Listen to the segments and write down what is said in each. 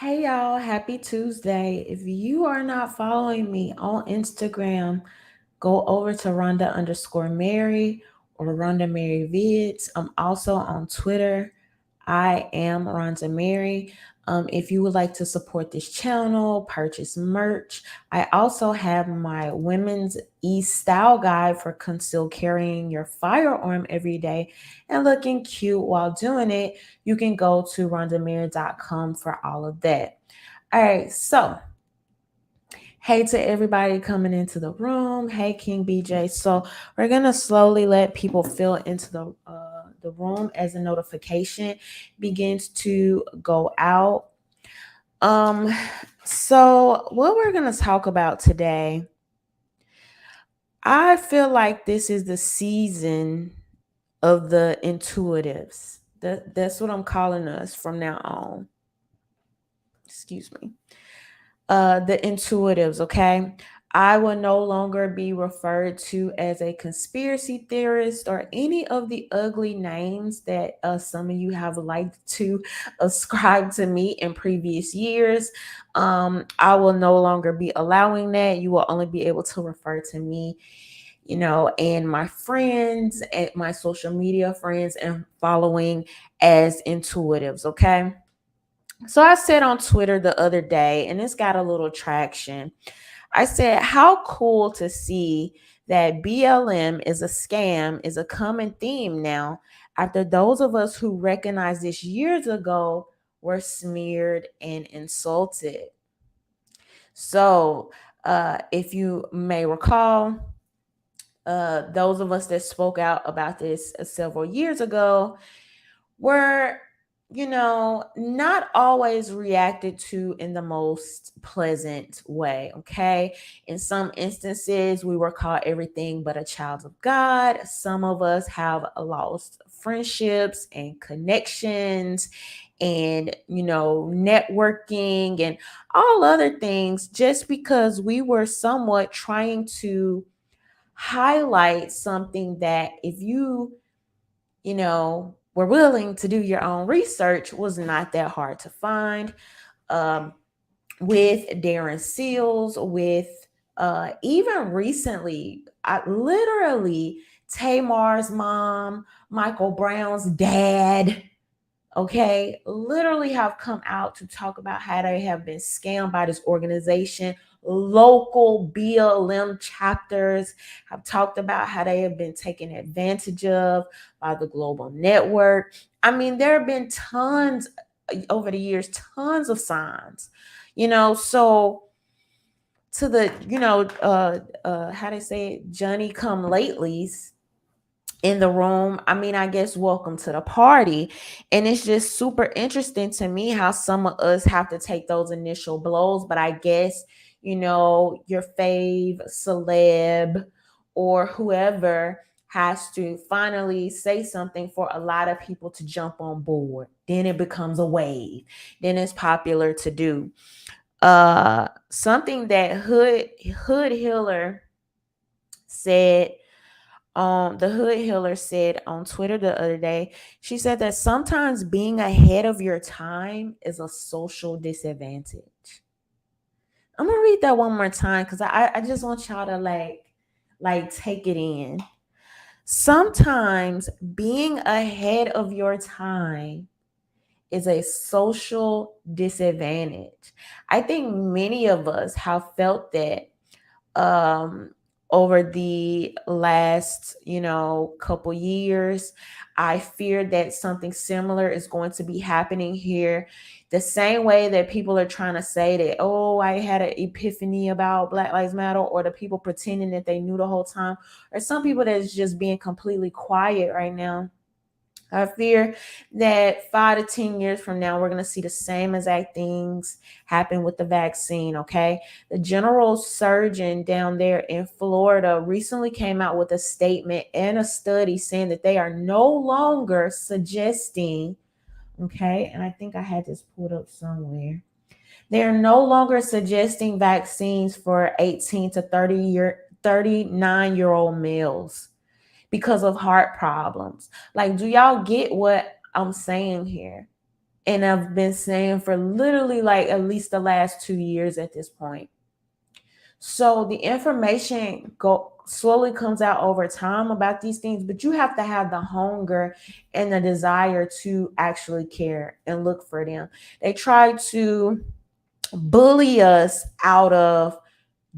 Hey y'all, happy Tuesday. If you are not following me on Instagram, go over to Rhonda_Mary or Rhonda Mary Vids. I'm also on Twitter. I am Rhonda Mary. If you would like to support this channel, purchase merch. I also have my women's style guide for concealed carrying your firearm every day and looking cute while doing it. You can go to rhondamary.com for all of that. All right, so hey to everybody coming into the room. Hey, King BJ. So we're gonna slowly let people fill into the room as the notification begins to go out. Um, so what we're gonna talk about today, I feel like this is the season of the intuitives. That's what I'm calling us from now on. Excuse me. The intuitives, okay? I will no longer be referred to as a conspiracy theorist or any of the ugly names that some of you have liked to ascribe to me in previous years. I will no longer be allowing that. You will only be able to refer to me, and my friends and my social media friends and following as intuitives, okay? So I said on Twitter the other day, and it's got a little traction. I said, how cool to see that BLM is a scam is a common theme now after those of us who recognized this years ago were smeared and insulted. So, if you may recall, those of us that spoke out about this several years ago were, not always reacted to in the most pleasant way. Okay. In some instances, we were called everything but a child of God. Some of us have lost friendships and connections and, networking and all other things just because we were somewhat trying to highlight something that if were willing to do your own research was not that hard to find. Um, with Darren Seals, with even recently, literally Tamar's mom, Michael Brown's dad, okay, literally have come out to talk about how they have been scammed by this organization. Local BLM chapters have talked about how they have been taken advantage of by the global network. I mean, there have been tons over the years, tons of signs, so to the, how they say it, Johnny come latelys in the room. I mean, I guess welcome to the party. And it's just super interesting to me how some of us have to take those initial blows. But I guess, your fave celeb or whoever has to finally say something for a lot of people to jump on board. Then it becomes a wave. Then it's popular to do. Something that Hood Hiller said the Hood Healer said on Twitter the other day, she said that sometimes being ahead of your time is a social disadvantage. I'm gonna read that one more time because I just want y'all to like take it in. Sometimes being ahead of your time is a social disadvantage. I think many of us have felt that um over the last couple years. I fear that something similar is going to be happening here, the same way that people are trying to say that, oh, I had an epiphany about Black Lives Matter, or the people pretending that they knew the whole time, or some people that's just being completely quiet right now. I fear that 5 to 10 years from now, we're going to see the same exact things happen with the vaccine. Okay. The general surgeon down there in Florida recently came out with a statement and a study saying that they are no longer suggesting, okay, and I think I had this pulled up somewhere. They're no longer suggesting vaccines for 18 to 39-year-old males because of heart problems. Like, do y'all get what I'm saying here? and I've been saying for literally like at least the last 2 years at this point. So the information go slowly comes out over time about these things, but you have to have the hunger and the desire to actually care and look for them. They try to bully us out of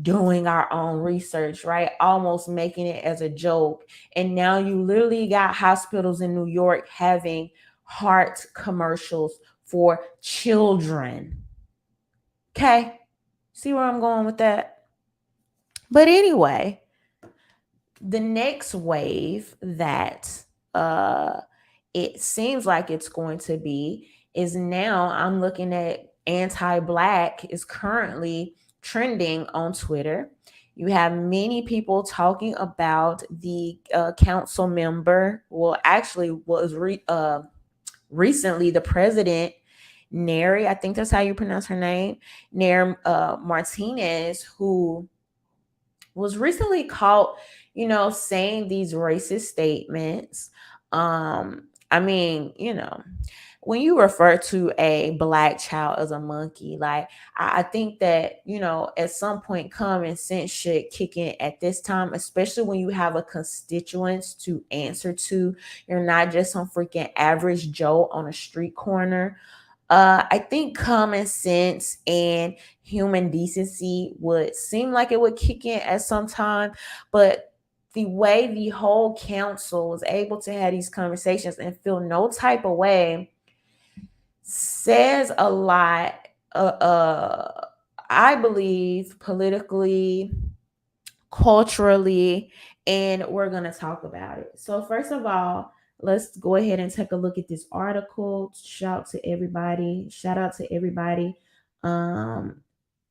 doing our own research, right? Almost making it as a joke. And now you literally got hospitals in New York having heart commercials for children. Okay? See where I'm going with that? But anyway, the next wave that uh it seems like it's going to be is now I'm looking at anti-black is currently trending on Twitter. You have many people talking about the council member, well actually was recently the president, Nary, I think that's how you pronounce her name, Nary Martinez, who was recently caught, saying these racist statements. I mean, when you refer to a black child as a monkey, like I think that, at some point common sense should kick in at this time, especially when you have a constituents to answer to. You're not just some freaking average Joe on a street corner. I think common sense and human decency would seem like it would kick in at some time, but the way the whole council was able to have these conversations and feel no type of way says a lot. I believe politically, culturally, and we're going to talk about it. So, first of all, let's go ahead and take a look at this article. Shout out to everybody um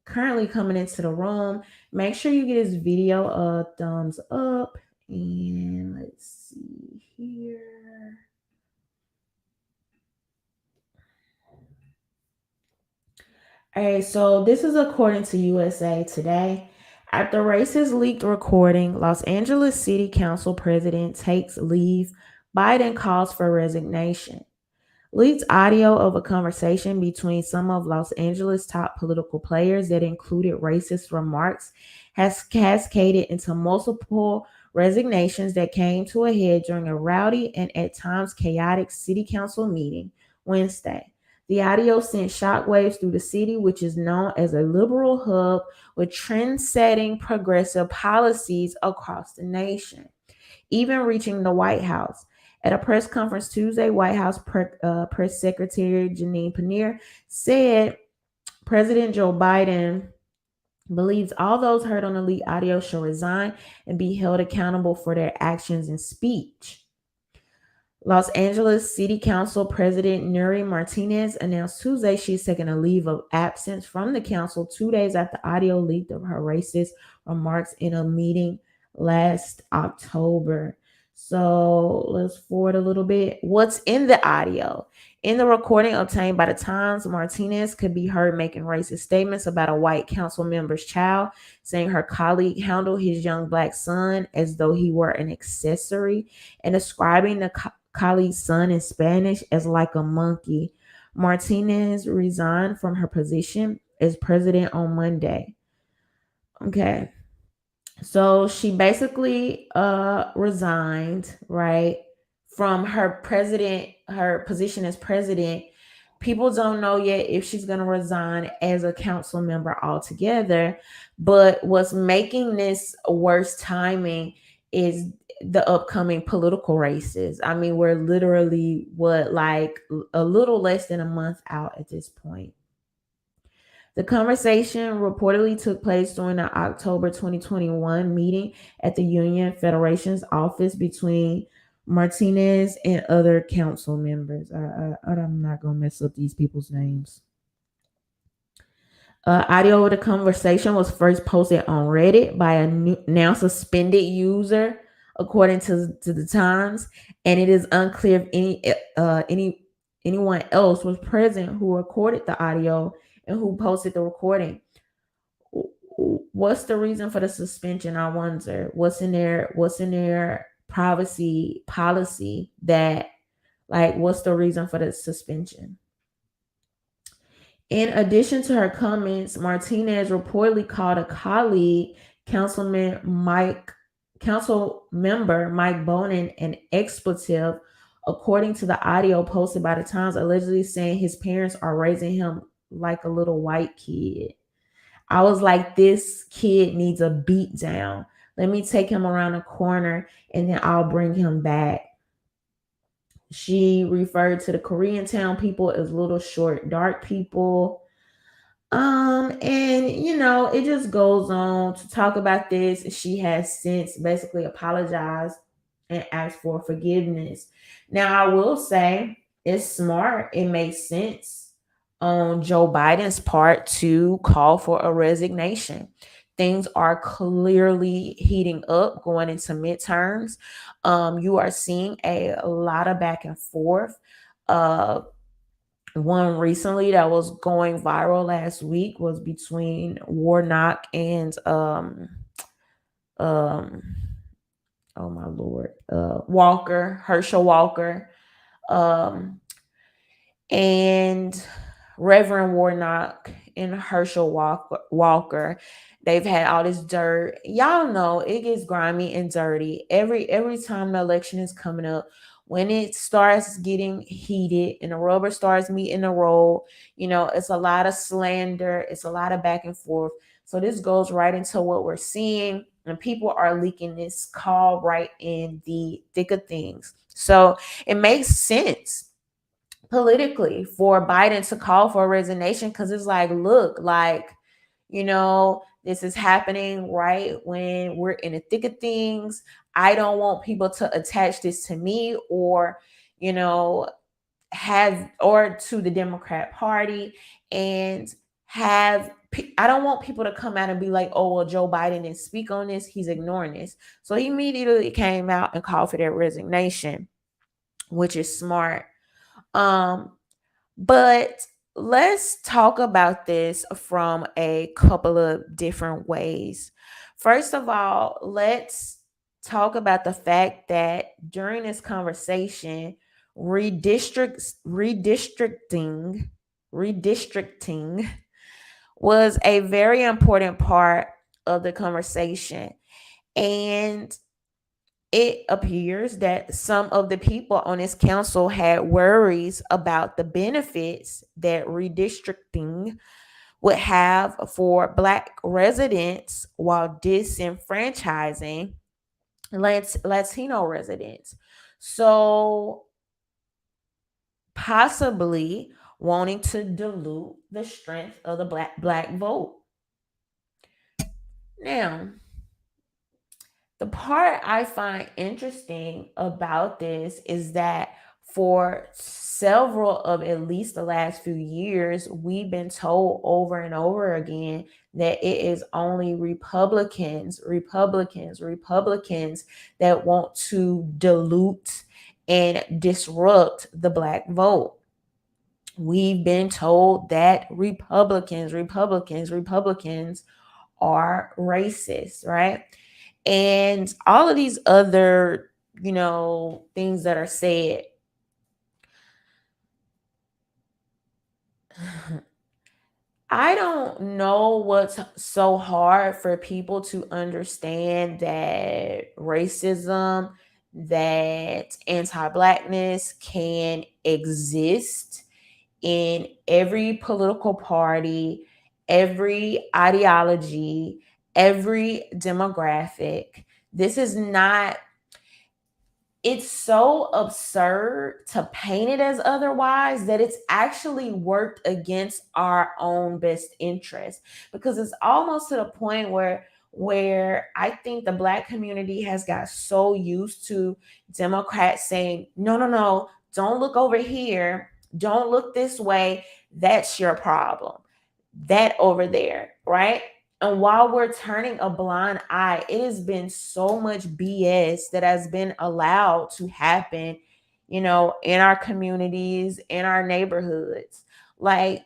currently coming into the room. Make sure you give this video a thumbs up, and let's see here. All right, so this is according to USA Today. After racist leaked recording, Los Angeles City Council president takes leave, Biden calls for resignation. Leaked audio of a conversation between some of Los Angeles' top political players that included racist remarks has cascaded into multiple resignations that came to a head during a rowdy and at times chaotic city council meeting Wednesday. The audio sent shockwaves through the city, which is known as a liberal hub with trend setting progressive policies across the nation, even reaching the White House. At a press conference Tuesday, White House Press Secretary Janine Panier said President Joe Biden believes all those heard on the leak audio shall resign and be held accountable for their actions and speech. Los Angeles City Council President Nary Martinez announced Tuesday she's taking a leave of absence from the council 2 days after audio leaked of her racist remarks in a meeting last October. So let's forward a little bit. What's in the audio? In the recording obtained by the Times, Martinez could be heard making racist statements about a white council member's child, saying her colleague handled his young black son as though he were an accessory, and describing the colleague's son in Spanish as like a monkey. Martinez resigned from her position as president on Monday. Okay. So she basically resigned, right, from her position as president. People don't know yet if she's going to resign as a council member altogether, but what's making this worse timing is the upcoming political races. I mean, we're literally like a little less than a month out at this point. The conversation reportedly took place during the October 2021 meeting at the Union Federation's office between Martinez and other council members. I'm not going to mess up these people's names. Audio of the conversation was first posted on Reddit by a now suspended user, according to the Times, and it is unclear if anyone else was present who recorded the audio and who posted the recording. What's the reason for the suspension? I wonder. What's in their privacy policy that, like, what's the reason for the suspension? In addition to her comments, Martinez reportedly called a colleague, Councilman Mike, Council member Mike Bonin, an expletive, according to the audio posted by the Times, allegedly saying his parents are raising him like a little white kid. I was like, this kid needs a beat down. Let me take him around the corner and then I'll bring him back. She referred to the Koreatown people as little short dark people. And it just goes on to talk about this. She has since basically apologized and asked for forgiveness. Now, I will say it's smart. It makes sense on Joe Biden's part to call for a resignation. Things are clearly heating up going into midterms. You are seeing a lot of back and forth. Uh, One recently that was going viral last week was between Warnock and um oh my lord, Walker, Herschel Walker. Um and Reverend Warnock and Herschel Walker. They've had all this dirt. Y'all know it gets grimy and dirty every time the election is coming up. When it starts getting heated and the rubber starts meeting the road, it's a lot of slander. It's a lot of back and forth. So this goes right into what we're seeing, and people are leaking this call right in the thick of things. So it makes sense politically for Biden to call for a resignation, because it's like, look, like, this is happening right when we're in the thick of things. I don't want people to attach this to me or, you know, have or to the Democrat Party and have. I don't want people to come out and be like, oh, well, Joe Biden didn't speak on this. He's ignoring this. So he immediately came out and called for their resignation, which is smart. Um, but let's talk about this from a couple of different ways. First of all, let's talk about the fact that during this conversation, redistricting was a very important part of the conversation. And it appears that some of the people on this council had worries about the benefits that redistricting would have for Black residents while disenfranchising Latino residents. So, possibly wanting to dilute the strength of the black vote. Now, the part I find interesting about this is that for several of at least the last few years, we've been told over and over again that it is only Republicans that want to dilute and disrupt the Black vote. We've been told that Republicans are racist, right? And all of these other, things that are said. I don't know what's so hard for people to understand that racism, that anti-Blackness can exist in every political party, every ideology, every demographic. This is not, it's so absurd to paint it as otherwise that it's actually worked against our own best interest, because it's almost to the point where I think the Black community has got so used to Democrats saying, no, no, no, don't look over here, don't look this way, that's your problem, that over there, right? And while we're turning a blind eye, it has been so much BS that has been allowed to happen, in our communities, in our neighborhoods. Like,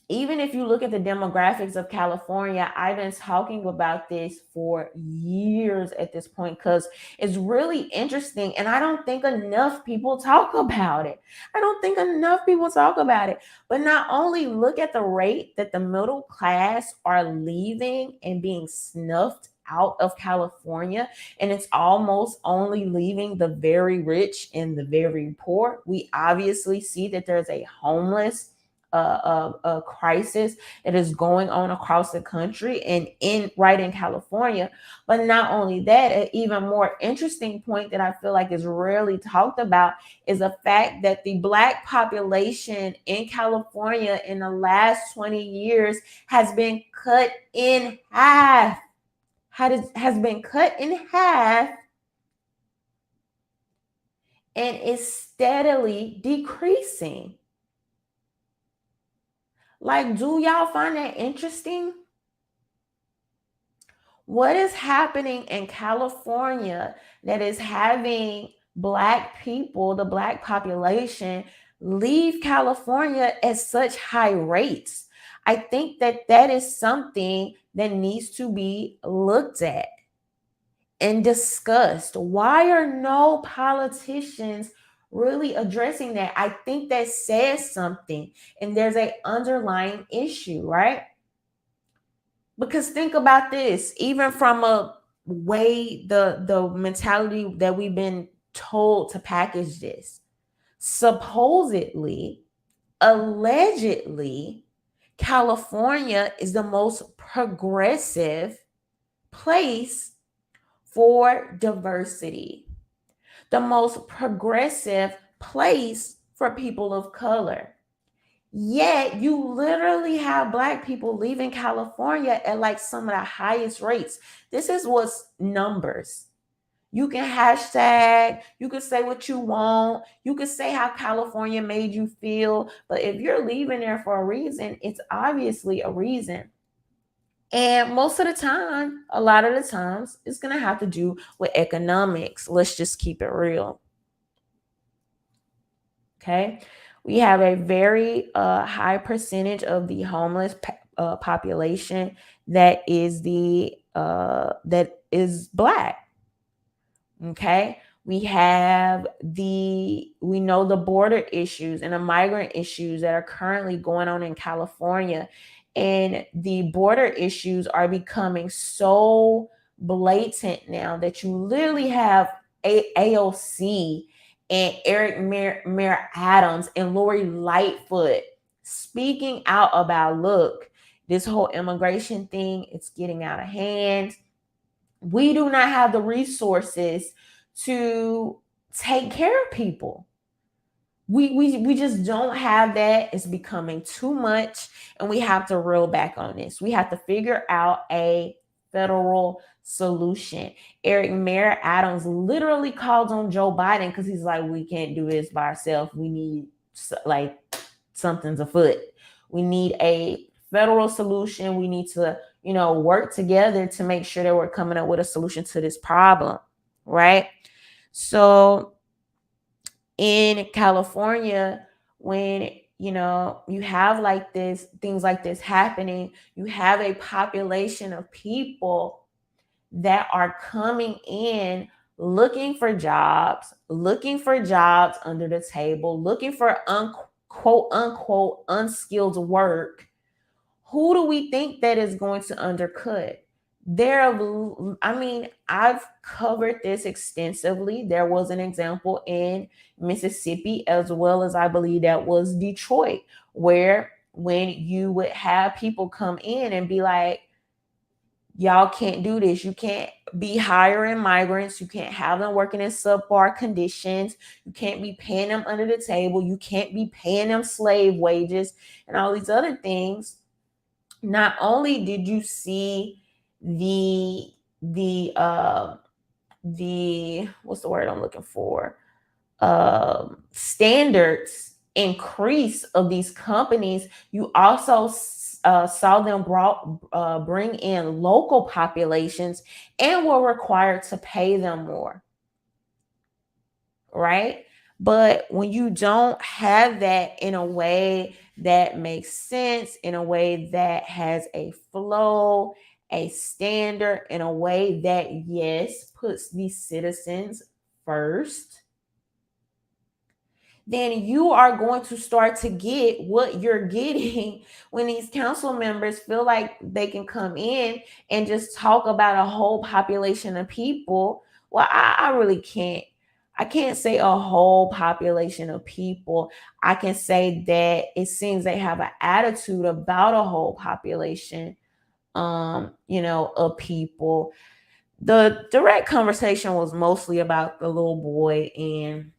even if you look at the demographics of California, I've been talking about this for years at this point because it's really interesting. And I don't think enough people talk about it. I don't think enough people talk about it. But not only look at the rate that the middle class are leaving and being snuffed out of California, and it's almost only leaving the very rich and the very poor. We obviously see that there's a homeless a crisis that is going on across the country and in right in California. But not only that, an even more interesting point that I feel like is rarely talked about is the fact that the Black population in California in the last 20 years has been cut in half. Has been cut in half and is steadily decreasing. Like, do y'all find that interesting? What is happening in California that is having Black people, the Black population, leave California at such high rates? I think that that is something that needs to be looked at and discussed. Why are no politicians really addressing that? I think that says something, and there's an underlying issue, right? Because think about this, even from a way the mentality that we've been told to package this. Supposedly, allegedly, California is the most progressive place for diversity, the most progressive place for people of color. Yet you literally have Black people leaving California at like some of the highest rates. This is what's numbers. You can hashtag, you can say what you want, you can say how California made you feel, but if you're leaving there for a reason, it's obviously a reason. And most of the time, a lot of the times, it's going to have to do with economics. Let's just keep it real. Okay. We have a very high percentage of the homeless population that is Black. Okay. We know the border issues and the migrant issues that are currently going on in California. And the border issues are becoming so blatant now that you literally have AOC and Eric Mayor Adams and Lori Lightfoot speaking out about, look, this whole immigration thing, it's getting out of hand. We do not have the resources to take care of people. We just don't have that. It's becoming too much, and we have to reel back on this. We have to figure out a federal solution. Eric Mayor Adams literally called on Joe Biden because he's like, we can't do this by ourselves. We need like something's afoot. We need a federal solution. We need to, work together to make sure that we're coming up with a solution to this problem, right? So in California, when you have like this, things like this happening, you have a population of people that are coming in looking for jobs under the table, looking for quote unquote unskilled work. Who do we think that is going to undercut? I've covered this extensively. There was an example in Mississippi, as well as I believe that was Detroit, where when you would have people come in and be like, y'all can't do this. You can't be hiring migrants. You can't have them working in subpar conditions. You can't be paying them under the table. You can't be paying them slave wages and all these other things. Not only did you see the what's the word I'm looking for? Standards increase of these companies, you also saw them bring in local populations and were required to pay them more, right? But when you don't have that in a way that makes sense, in a way that has a flow, a standard, in a way that, yes, puts these citizens first, then you are going to start to get what you're getting when these council members feel like they can come in and just talk about a whole population of people. Well, I really can't. I can't say a whole population of people. I can say that it seems they have an attitude about a whole population, of people. The direct conversation was mostly about the little boy, and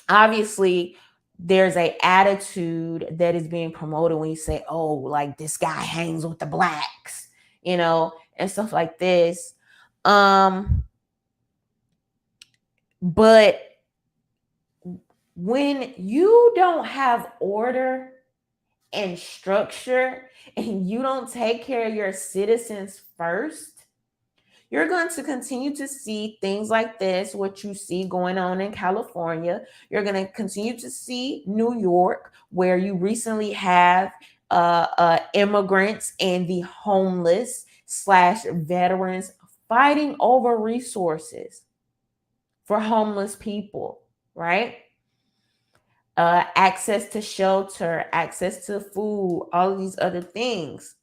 obviously there's a attitude that is being promoted when you say, oh, like this guy hangs with the blacks, and stuff like this. But when you don't have order and structure, and you don't take care of your citizens first, you're going to continue to see things like this, what you see going on in California. You're going to continue to see New York, where you recently have immigrants and the homeless slash veterans fighting over resources for homeless people, right? Access to shelter, access to food, all of these other things,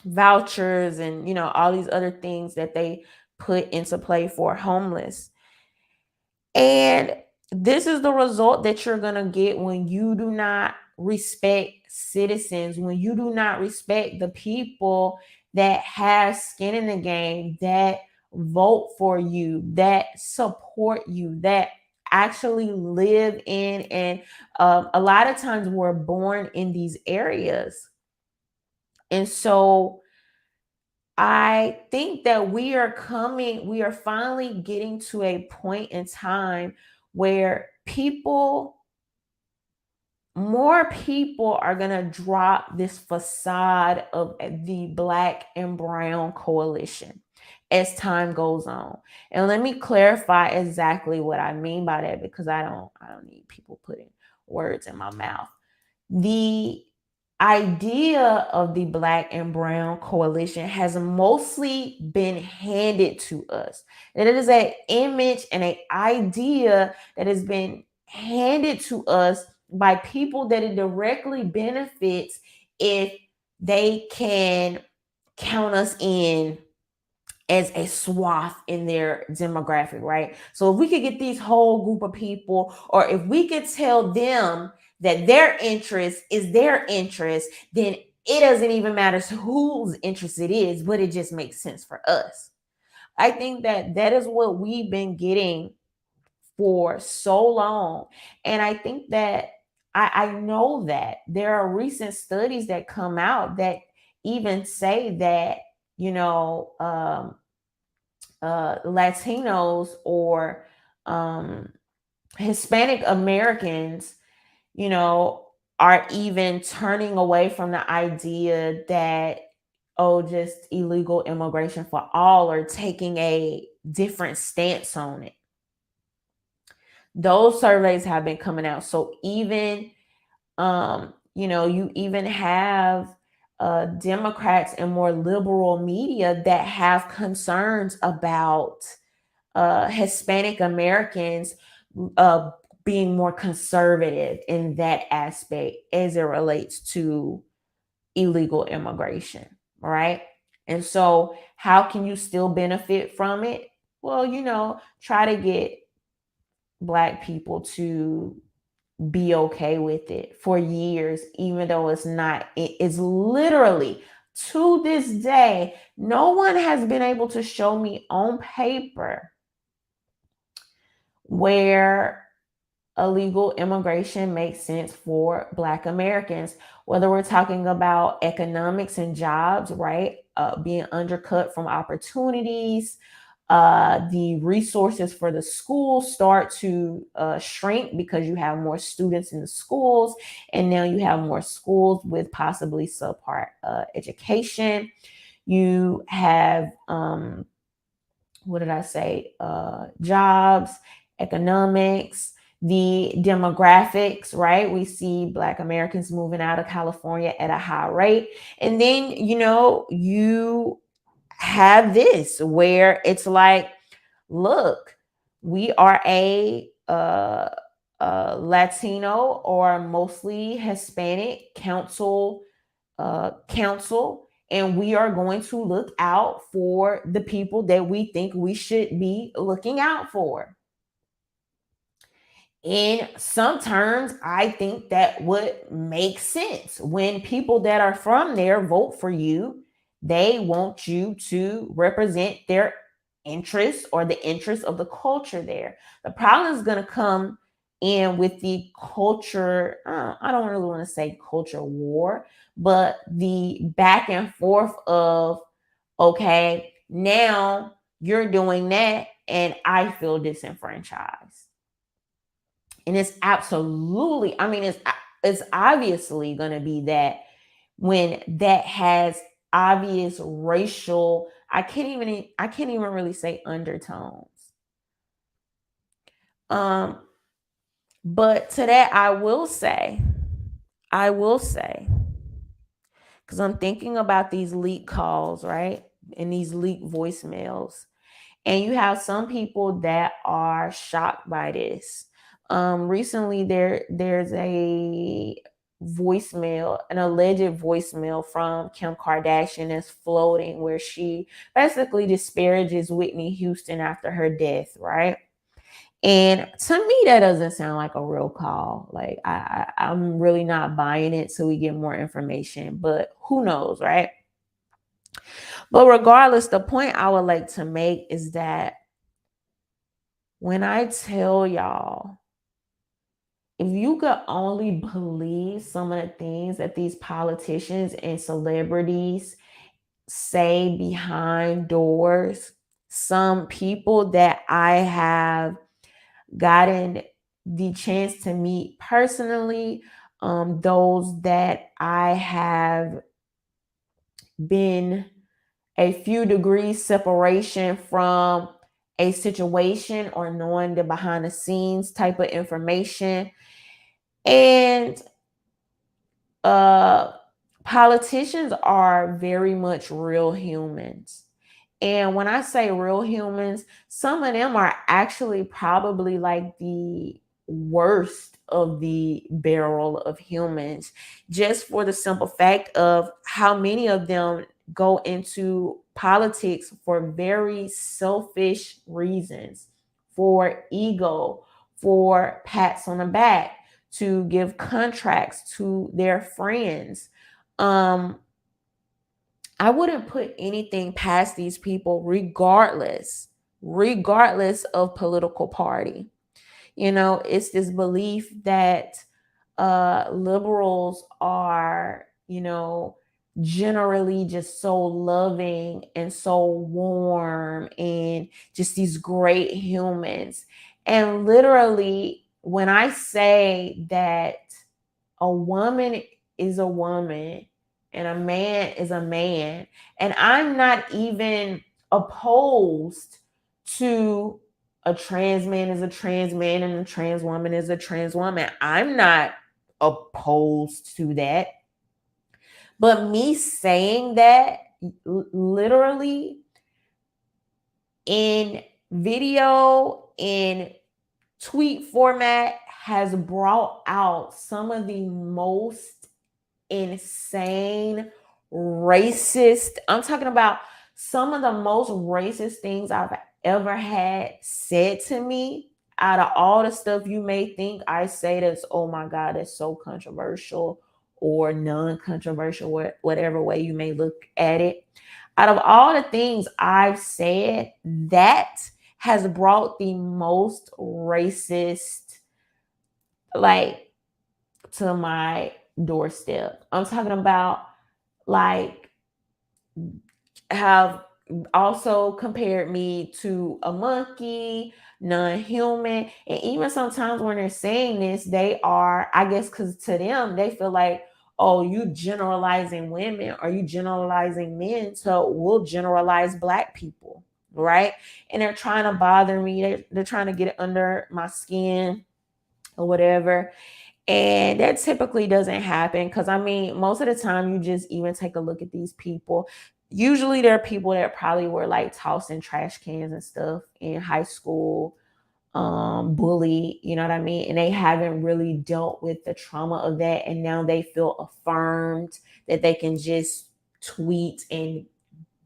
vouchers, and all these other things that they put into play for homeless. And this is the result that you're going to get when you do not respect citizens, when you do not respect the people that have skin in the game, that vote for you, that support you, that actually live in, and a lot of times were born in these areas. And so I think that we are finally getting to a point in time where more people are going to drop this facade of the Black and Brown coalition as time goes on. And let me clarify exactly what I mean by that, because I don't need people putting words in my mouth. The idea of the Black and Brown coalition has mostly been handed to us. And it is an image and an idea that has been handed to us by people that it directly benefits if they can count us in as a swath in their demographic, right? So if we could get these whole group of people, or if we could tell them that their interest is their interest, then it doesn't even matter whose interest it is, but it just makes sense for us. I think that is what we've been getting for so long. And I think that I know that there are recent studies that come out that even say that, Latinos or Hispanic Americans, are even turning away from the idea that, oh, just illegal immigration for all, or taking a different stance on it. Those surveys have been coming out. So even, you even have Democrats and more liberal media that have concerns about Hispanic Americans being more conservative in that aspect as it relates to illegal immigration, right? And so, how can you still benefit from it? Well, try to get Black people to be okay with it for years, even though it's literally, to this day, no one has been able to show me on paper where illegal immigration makes sense for Black Americans, whether we're talking about economics and jobs, right? Being undercut from opportunities, the resources for the schools start to shrink because you have more students in the schools, and now you have more schools with possibly subpar education. You have, what did I say? Jobs, economics. the demographics, right? We see Black Americans moving out of California at a high rate. And then, you have this where it's like, look, we are a Latino or mostly Hispanic council, and we are going to look out for the people that we think we should be looking out for. In some terms, I think that would make sense. When people that are from there vote for you, they want you to represent their interests or the interests of the culture there. The problem is going to come in with the culture. I don't really want to say culture war, but the back and forth of, okay, now you're doing that and I feel disenfranchised. And it's absolutely, I mean, it's obviously going to be that when that has obvious racial, I can't even really say undertones. um but to that I will say, because I'm thinking about these leak calls, right, and these leak voicemails. And you have some people that are shocked by this. Recently, there's a voicemail, an alleged voicemail from Kim Kardashian that's floating, where she basically disparages Whitney Houston after her death, right? And to me, that doesn't sound like a real call. Like I'm really not buying it till we get more information, but who knows, right? But regardless, the point I would like to make is that when I tell y'all, if you could only believe some of the things that these politicians and celebrities say behind doors, some people that I have gotten the chance to meet personally, those that I have been a few degrees separation from a situation or knowing the behind the scenes type of information. And uh politicians are very much real humans. And when I say real humans, some of them are actually probably like the worst of the barrel of humans, just for the simple fact of how many of them go into politics for very selfish reasons, for ego, for pats on the back, to give contracts to their friends. Um, I wouldn't put anything past these people, regardless of political party. It's this belief that liberals are, generally just so loving and so warm and just these great humans. And literally, when I say that a woman is a woman and a man is a man, and I'm not even opposed to a trans man is a trans man and a trans woman is a trans woman. I'm not opposed to that. But me saying that, literally, in video, in tweet format, has brought out some of the most insane, racist. I'm talking about some of the most racist things I've ever had said to me. Out of all the stuff you may think I say that's, oh my God, that's so controversial or non-controversial, whatever way you may look at it. Out of all the things I've said, that has brought the most racist, like, to my doorstep. I'm talking about, like, have also compared me to a monkey, non-human. And even sometimes when they're saying this, they are, I guess, because to them, they feel like, oh, you generalizing women or you generalizing men, so we'll generalize Black people, right? And they're trying to bother me. They're trying to get it under my skin. or whatever. And that typically doesn't happen because I mean, most of the time, you just even take a look at these people. Usually, there are people that probably were like tossing trash cans and stuff in high school, bully, you know what I mean? And they haven't really dealt with the trauma of that. And now they feel affirmed that they can just tweet and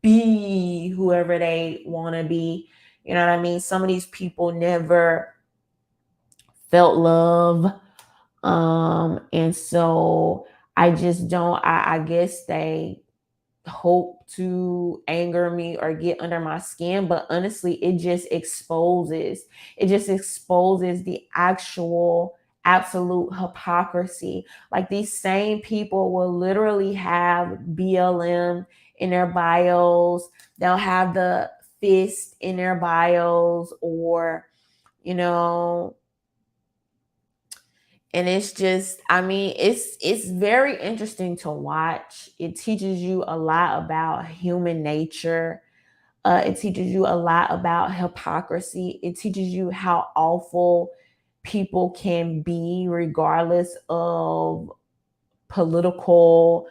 be whoever they want to be. You know what I mean? Some of these people never felt love. And so I just don't, I guess they hope to anger me or get under my skin, but honestly it just exposes the actual absolute hypocrisy. Like these same people will literally have BLM in their bios, they'll have the fist in their bios, or you know, and it's just, I mean, it's very interesting to watch. It teaches you a lot about human nature. It teaches you a lot about hypocrisy. It teaches you how awful people can be regardless of political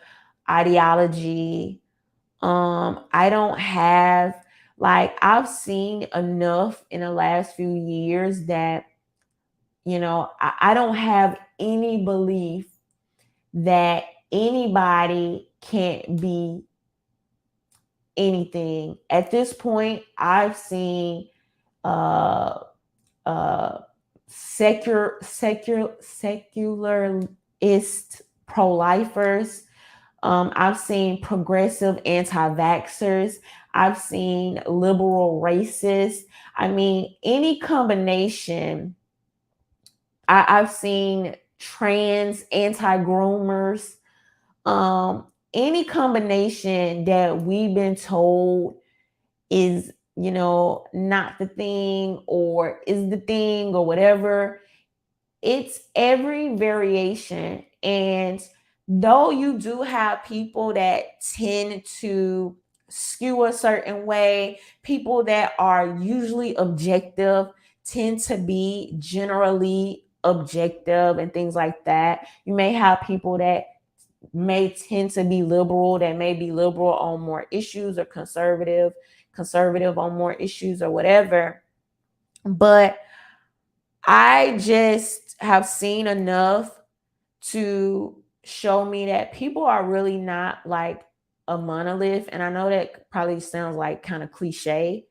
ideology. I don't have, like, I've seen enough in the last few years that, I don't have any belief that anybody can't be anything. At this point, I've seen uh uh secularist pro-lifers. I've seen progressive anti-vaxxers. I've seen liberal racists. I mean, any combination. I've seen trans anti-groomers. Any combination that we've been told is, not the thing or is the thing or whatever. It's every variation. And though you do have people that tend to skew a certain way, people that are usually objective tend to be generally objective and things like that. You may have people that may tend to be liberal, that may be liberal on more issues, or conservative on more issues or whatever. But I just have seen enough to show me that people are really not like a monolith. And I know that probably sounds like kind of cliche,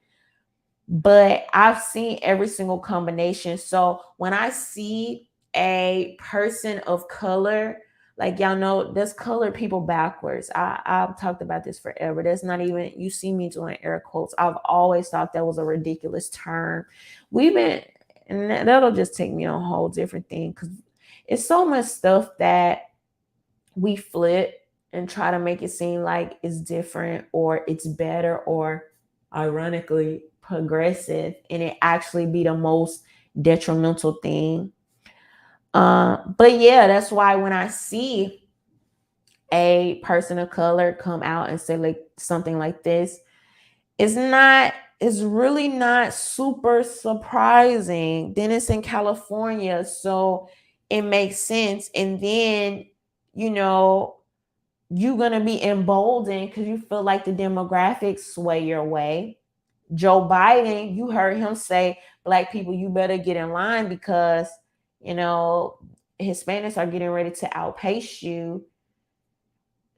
but I've seen every single combination. So when I see a person of color, like y'all know, there's colored people backwards. I've talked about this forever. That's not even, you see me doing air quotes. I've always thought that was a ridiculous term. We've been, and that'll just take me on a whole different thing because it's so much stuff that we flip and try to make it seem like it's different or it's better or ironically progressive, and it actually be the most detrimental thing. But yeah, that's why when I see a person of color come out and say like something like this, it's really not super surprising. Then it's in California, so it makes sense. And then, you know, you're going to be emboldened because you feel like the demographics sway your way. Joe Biden, you heard him say, Black people, you better get in line because, you know, Hispanics are getting ready to outpace you.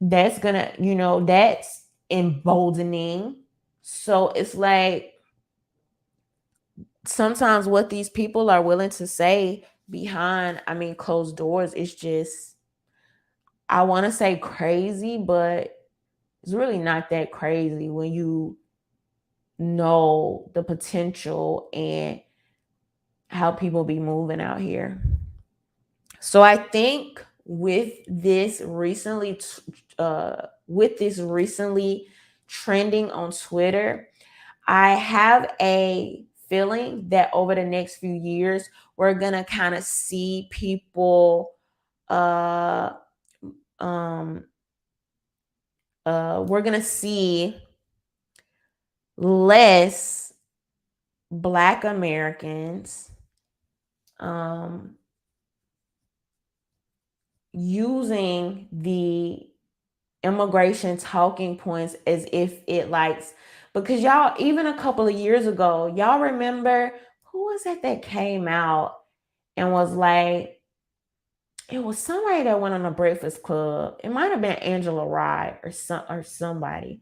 That's going to, that's emboldening. So it's like sometimes what these people are willing to say behind, I mean, closed doors is just, I want to say crazy, but it's really not that crazy when you know the potential and how people be moving out here. So I think with this recently trending on Twitter, I have a feeling that over the next few years we're gonna kind of see people uh um we're gonna see less Black Americans, um using the immigration talking points as if it likes, because y'all, even a couple of years ago, y'all remember who was that came out and was like, it was somebody that went on a Breakfast Club. It might have been Angela Rye or somebody.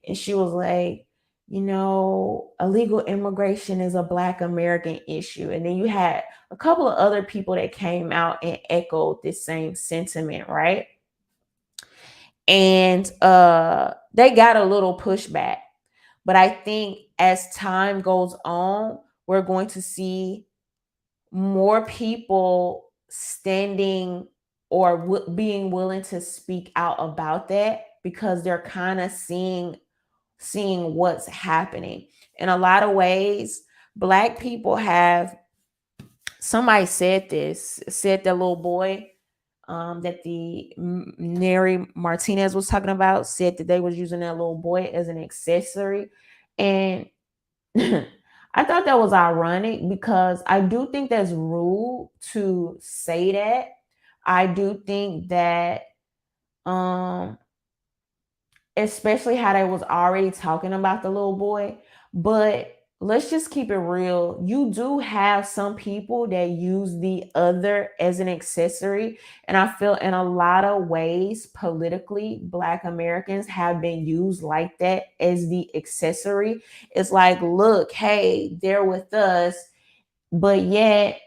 And she was like, illegal immigration is a Black American issue. And then you had a couple of other people that came out and echoed this same sentiment, right? And they got a little pushback. But I think as time goes on, we're going to see more people standing or being willing to speak out about that, because they're kind of seeing what's happening. In a lot of ways, Black people have, somebody said that little boy that the Nary Martinez was talking about, said that they was using that little boy as an accessory. And I thought that was ironic, because I do think that's rude to say that. I do think that, um, especially how they was already talking about the little boy. But let's just keep it real. You do have some people that use the other as an accessory. And I feel in a lot of ways, politically, Black Americans have been used like that as the accessory. It's like, look, hey, they're with us, but yet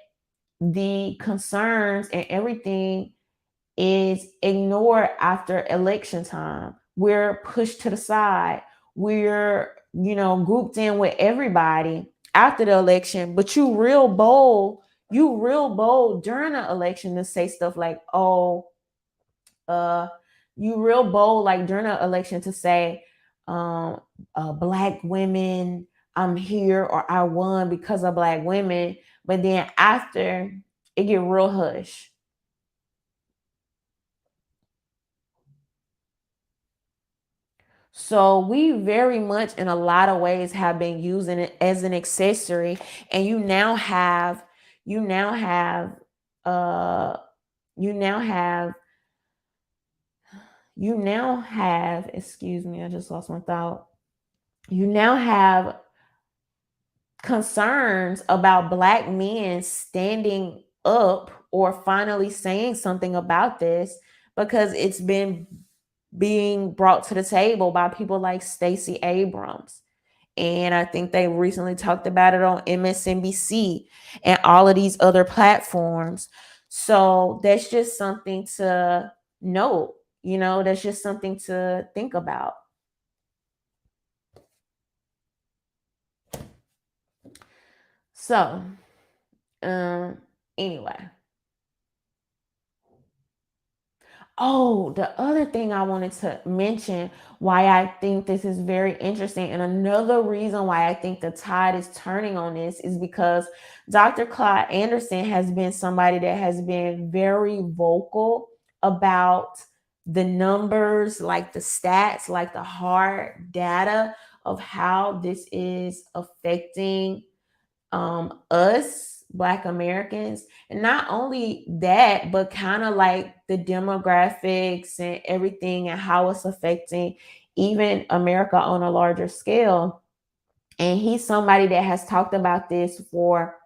the concerns and everything is ignored after election time. We're pushed to the side. We're, grouped in with everybody after the election, but you real bold during the election to say stuff like, oh, uh, you real bold like during the election to say, um, Black women, I'm here, or I won because of Black women. But then after, it get real hush. So we very much in a lot of ways have been using it as an accessory. And you now have uh you now have excuse me, I just lost my thought. You now have concerns about Black men standing up or finally saying something about this, because it's been being brought to the table by people like Stacey Abrams. And I think they recently talked about it on MSNBC and all of these other platforms. So that's just something to note, that's just something to think about. So, um, anyway. Oh, the other thing I wanted to mention, why I think this is very interesting, and another reason why I think the tide is turning on this, is because Dr. Clyde Anderson has been somebody that has been very vocal about the numbers, like the stats, like the hard data of how this is affecting us Black Americans. And not only that, but kind of like the demographics and everything, and how it's affecting even America on a larger scale. And he's somebody that has talked about this for,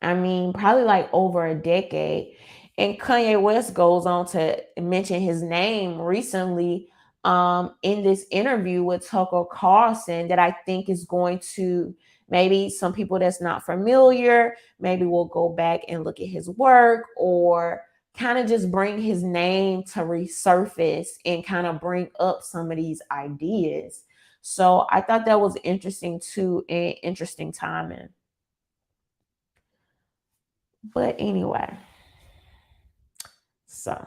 I mean, probably like over a decade. And Kanye West goes on to mention his name recently in this interview with Tucker Carlson, that I think is going to, maybe some people that's not familiar, maybe will go back and look at his work, or kind of just bring his name to resurface and kind of bring up some of these ideas. So I thought that was interesting too, and interesting timing. But anyway, so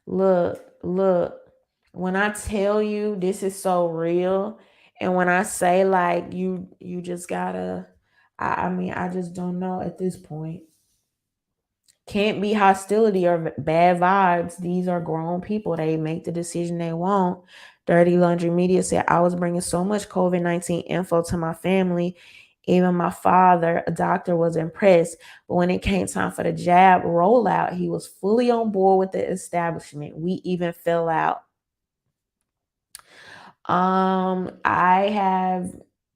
look, when I tell you this is so real, and when I say like you just gotta, I mean, I just don't know at this point. Can't be hostility or bad vibes. These are grown people. They make the decision they want. Dirty Laundry Media said, I was bringing so much COVID-19 info to my family Even my father, a doctor, was impressed. But when it came time for the jab rollout, he was fully on board with the establishment. We even fell out. I have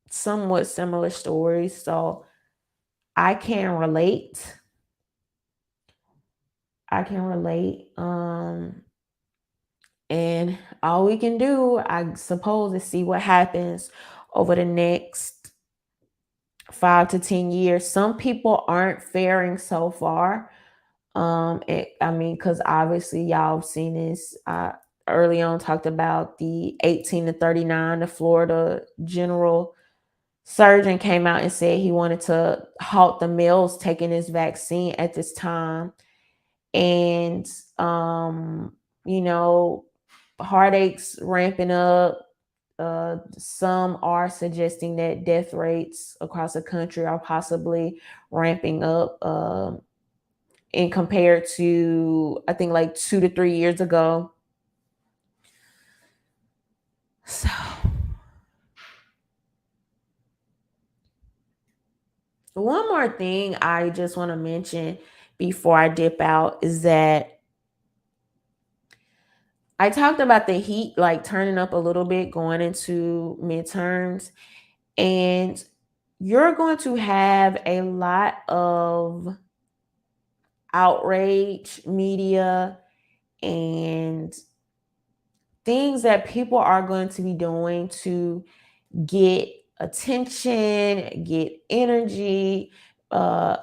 somewhat similar stories, so I can relate. I can relate. And all we can do, I suppose, is see what happens over the next 5 to 10 years. Some people aren't faring so far. I mean, because obviously y'all have seen this. Early on, talked about the 18 to 39, the Florida general surgeon came out and said he wanted to halt the males taking this vaccine at this time. And you know, heartaches ramping up. Some are suggesting that death rates across the country are possibly ramping up, and compared to, I think, like 2 to 3 years ago. So one more thing I just want to mention before I dip out is that I talked about the heat like turning up a little bit going into midterms, and you're going to have a lot of outrage media and things that people are going to be doing to get attention, get energy,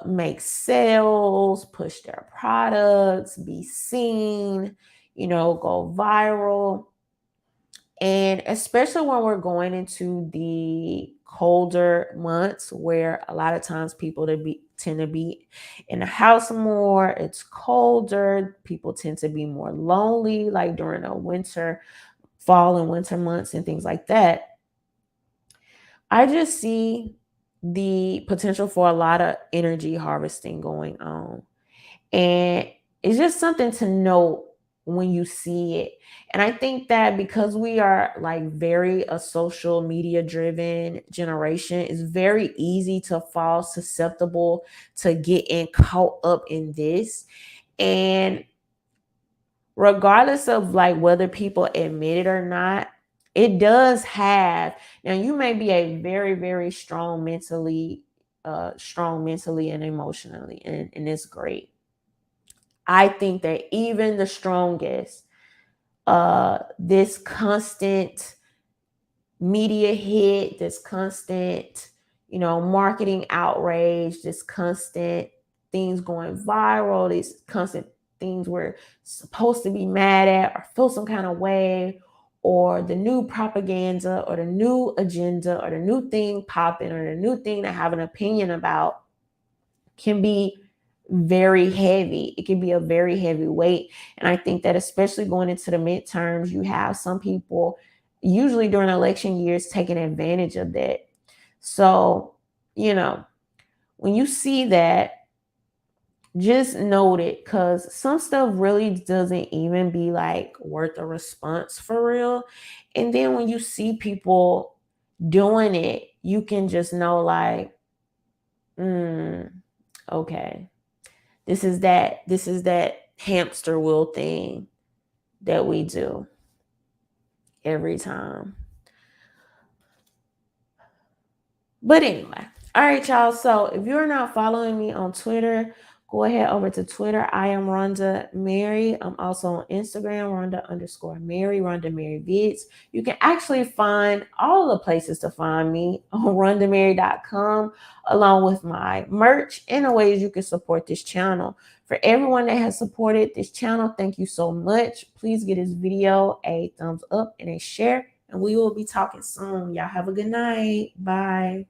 make sales, push their products, be seen, go viral. And especially when we're going into the colder months where a lot of times people tend to be in the house more, it's colder, people tend to be more lonely, like during the winter, fall and winter months and things like that. I just see the potential for a lot of energy harvesting going on. And it's just something to note when you see it. And I think that because we are like very a social media driven generation, it's very easy to fall susceptible to getting caught up in this. And regardless of like whether people admit it or not, it does have, now you may be a very, very strong mentally and emotionally, and it's great. I think that even the strongest, this constant media hit, this constant, marketing outrage, this constant things going viral, these constant things we're supposed to be mad at or feel some kind of way, or the new propaganda or the new agenda or the new thing popping or the new thing to have an opinion about can be very heavy. It can be a very heavy weight. And I think that especially going into the midterms, you have some people, usually during election years, taking advantage of that. So, you know, when you see that, just note it, because some stuff really doesn't even be like worth a response for real. And then when you see people doing it, you can just know like, okay, this is that hamster wheel thing that we do every time. But anyway, all right, y'all. So if you're not following me on Twitter, go ahead over to Twitter. I am Rhonda Mary. I'm also on Instagram, Rhonda_Mary, Rhonda Mary Vids. You can actually find all the places to find me on rhondamary.com, along with my merch and the ways you can support this channel. For everyone that has supported this channel, thank you so much. Please give this video a thumbs up and a share, and we will be talking soon. Y'all have a good night. Bye.